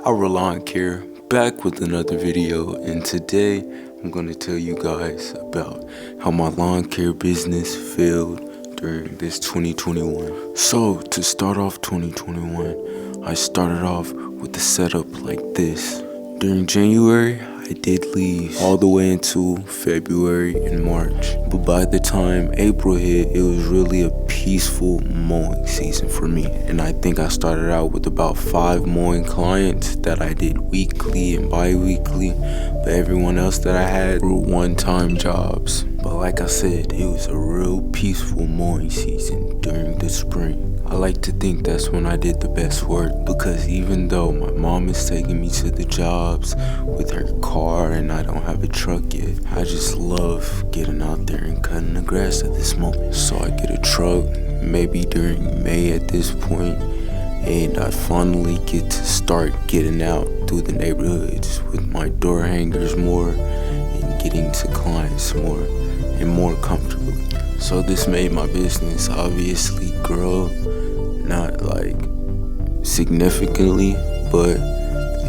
Our lawn care back with another video, and today I'm going to tell you guys about how my lawn care business failed during this 2021. So to start off 2021, I started off with a setup like this. During January, I did leave all the way into February and March. But by the time April hit, it was really a peaceful mowing season for me. And I think I started out with about 5 mowing clients that I did weekly and bi-weekly. But everyone else that I had were one-time jobs. But like I said, it was a real peaceful mowing season during the spring. I like to think that's when I did the best work, because even though my mom is taking me to the jobs with her car and I don't have a truck yet, I just love getting out there and cutting the grass at this moment. So I get a truck maybe during May at this point, and I finally get to start getting out through the neighborhoods with my door hangers more and getting to clients more and more comfortably. So this made my business obviously grow, not like significantly, but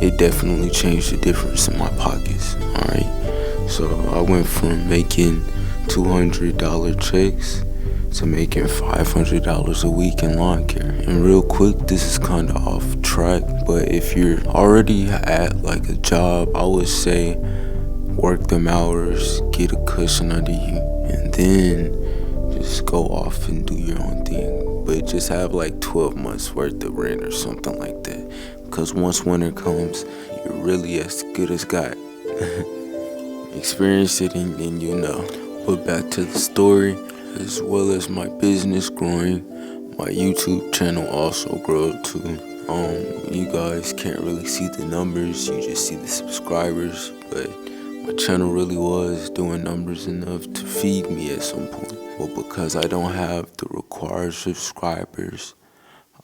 it definitely changed the difference in my pockets. Alright, so I went from making $200 checks to making $500 a week in lawn care. And real quick, this is kind of off track, but if you're already at like a job, I would say work them hours, get a cushion under you, and then just go off and do your own thing. But just have like 12 months worth of rent or something like that, because once winter comes, you're really as good as got. Experience it and you know. But back to the story. As well as my business growing, my YouTube channel also grew too. You guys can't really see the numbers, you just see the subscribers, but my channel really was doing numbers enough to feed me at some point. But because I don't have the required subscribers,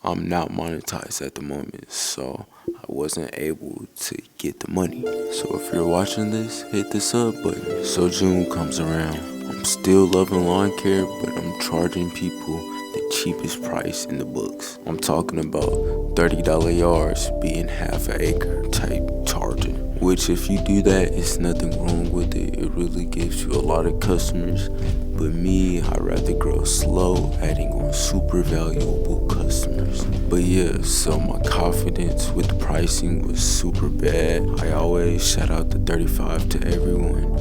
I'm not monetized at the moment, so I wasn't able to get the money. So if you're watching this, hit the sub button. So June comes around. I'm still loving lawn care, but I'm charging people the cheapest price in the books. I'm talking about $30 yards being half an acre type charging. Which if you do that, it's nothing wrong with it. It really gives you a lot of customers. But me, I'd rather grow slow, adding on super valuable customers. But yeah, so my confidence with the pricing was super bad. I always shout out the 35 to everyone.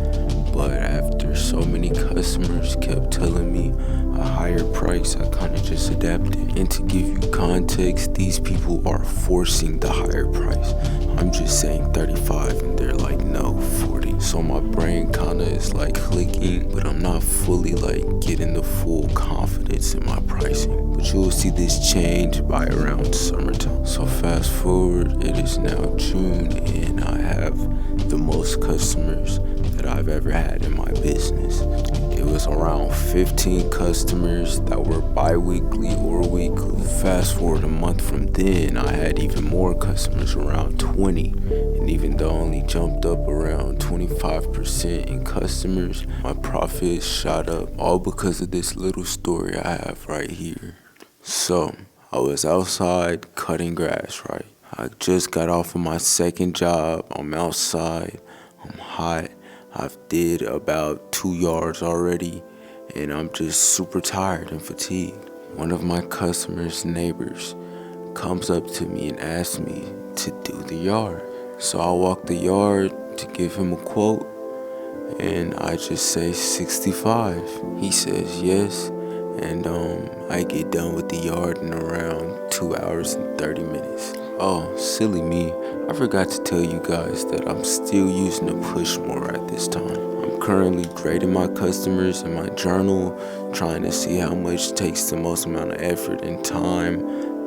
But after so many customers kept telling me a higher price, I kind of just adapted. And to give you context, these people are forcing the higher price. I'm just saying 35 and they're like, no, 40. So my brain kind of is like clicking, but I'm not fully like getting the full confidence in my pricing. But you will see this change by around summertime. So fast forward, it is now June and I have the most customers that I've ever had in my business. It was around 15 customers that were bi-weekly or weekly. Fast forward a month from then, I had even more customers, around 20. And even though I only jumped up around 25% in customers, my profits shot up, all because of this little story I have right here. So I was outside cutting grass, right? I just got off of my second job. I'm outside, I'm hot. I've did about 2 yards already, and I'm just super tired and fatigued. One of my customers' neighbors comes up to me and asks me to do the yard. So I walk the yard to give him a quote, and I just say 65. He says yes, and I get done with the yard in around 2 hours and 30 minutes. Oh, silly me. I forgot to tell you guys that I'm still using a push mower at this time. I'm currently grading my customers in my journal, trying to see how much takes the most amount of effort and time.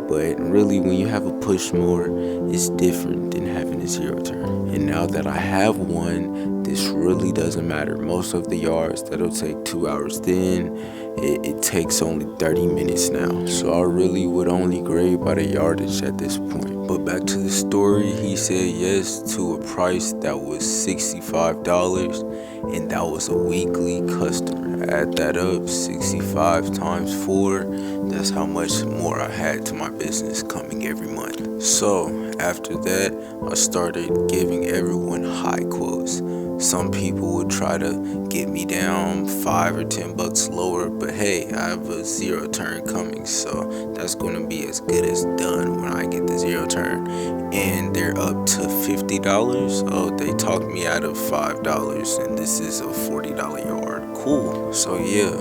But really, when you have a push mower, it's different than having a zero turn. And now that I have one, this really doesn't matter. Most of the yards that'll take 2 hours, then it takes only 30 minutes now. So I really would only grade by the yardage at this point. But back to the story, he said yes to a price that was $65, and that was a weekly customer. Add that up, 65 times 4, that's how much more I had to my business coming every month. So after that, I started giving everyone high quotes. Some people would try to get me down $5 or $10 lower, but hey, I have a zero turn coming, so that's going to be as good as done when I get the zero turn. And they're up to $50. Oh, they talked me out of $5, and this is a $40 yard. Cool. So yeah,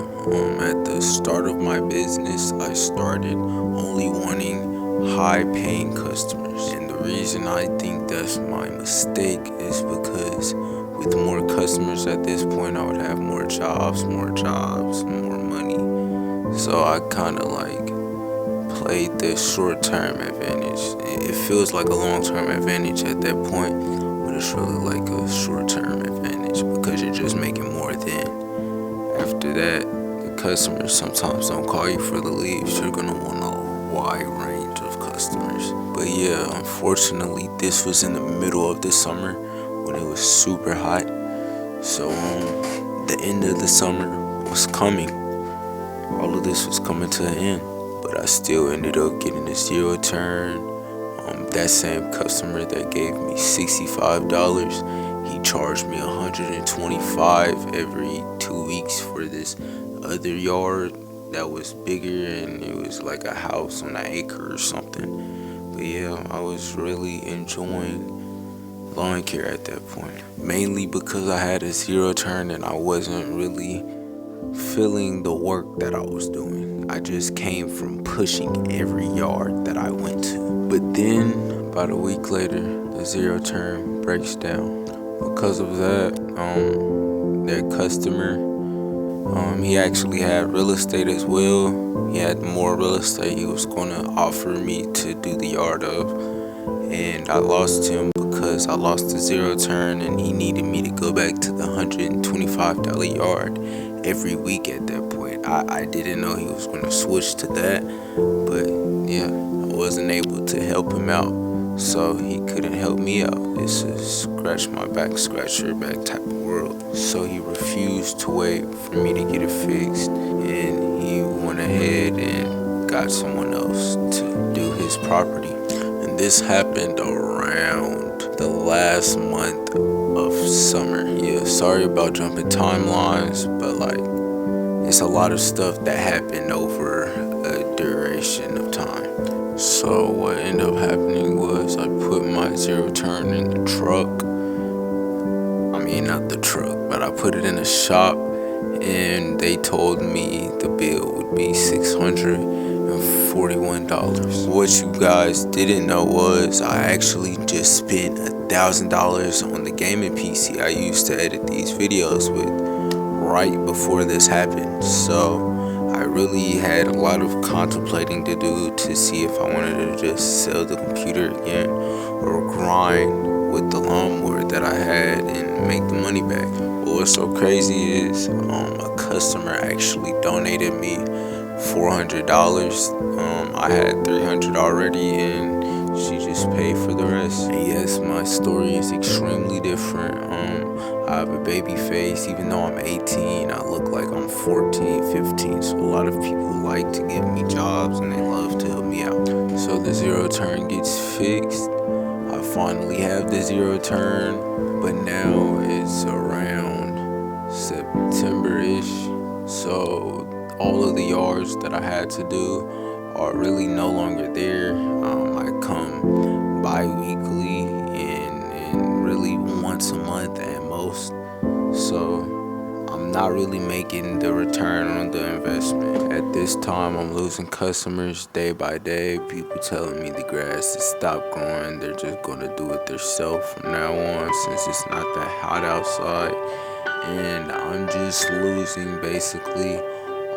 at the start of my business, I started only wanting high-paying customers, and the reason I think that's my mistake is because with more customers at this point, I would have more jobs, more money. So I kind of like played the short-term advantage. It feels like a long-term advantage at that point, but it's really like a short-term advantage because you're just making more then. After that, the customers sometimes don't call you for the leaves. You're gonna want a wide range of customers. But yeah, unfortunately, this was in the middle of the summer when it was super hot. So the end of the summer was coming. All of this was coming to an end, but I still ended up getting a zero turn. That same customer that gave me $65, he charged me $125 every 2 weeks for this other yard that was bigger, and it was like a house on an acre or something. But yeah, I was really enjoying lawn care at that point, mainly because I had a zero turn and I wasn't really feeling the work that I was doing. I just came from pushing every yard that I went to. But then about a week later, the zero turn breaks down. Because of that, their customer, he actually had real estate as well. He had more real estate he was going to offer me to do the yard of, and I lost him because I lost the zero turn, and he needed me to go back to the $125 yard every week at that point. I didn't know he was going to switch to that, but yeah, I wasn't able to help him out, so he couldn't help me out. It's a scratch my back, scratch your back type of world. So he refused to wait for me to get it fixed, and he went ahead and got someone else to do his property. And this happened around the last month of summer. Yeah, sorry about jumping timelines, but like, it's a lot of stuff that happened over a duration of time. So what ended up happening was I put my zero turn in the truck. I mean, not the truck, but I put it in a shop, and they told me the bill would be $641. What you guys didn't know was I actually just spent $1,000 on the gaming PC I used to edit these videos with right before this happened. So I really had a lot of contemplating to do to see if I wanted to just sell the computer again or grind with the lawnmower that I had and make the money back. But what's so crazy is a customer actually donated me $400. I had $300 already, and she just paid for the rest. And yes, my story is extremely different. I have a baby face. Even though I'm 18, I look like I'm 14, 15. So a lot of people like to give me jobs, and they love to help me out. So the zero turn gets fixed. I finally have the zero turn, but now it's around September-ish. So all of the yards that I had to do are really no longer there. I come bi-weekly and really once a month at most. So I'm not really making the return on the investment. At this time, I'm losing customers day by day. People telling me the grass has stopped growing. They're just gonna do it themselves from now on since it's not that hot outside. And I'm just losing basically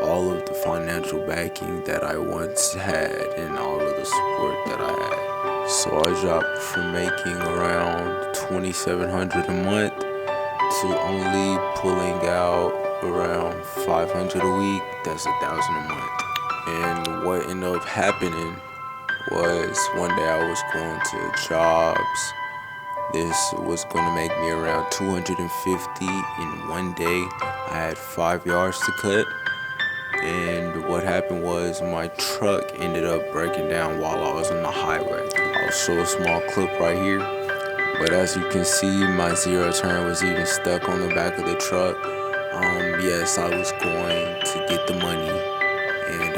all of the financial backing that I once had and all of the support that I had. So I dropped from making around $2,700 a month to only pulling out around 500 a week. That's 1,000 a month. And what ended up happening was one day I was going to jobs. This was going to make me around 250 in one day. I had 5 yards to cut. And what happened was my truck ended up breaking down while I was on the highway. I'll show a small clip right here. But as you can see, my zero turn was even stuck on the back of the truck. Yes, I was going to get the money, and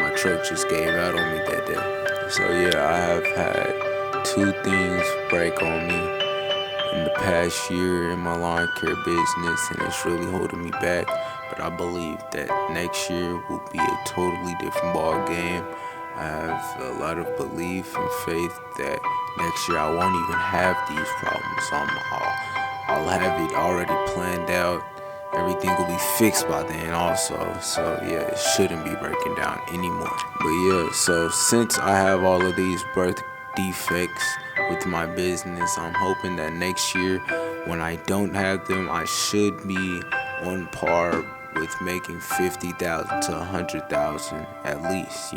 my truck just gave out on me that day. So yeah, I have had 2 things break on me in the past year in my lawn care business, and it's really holding me back. But I believe that next year will be a totally different ball game. I have a lot of belief and faith that next year I won't even have these problems. I'll have it already planned out. Everything will be fixed by then also. So yeah, it shouldn't be breaking down anymore. But yeah, so since I have all of these birth defects with my business, I'm hoping that next year when I don't have them, I should be on par with making 50,000 to 100,000 at least,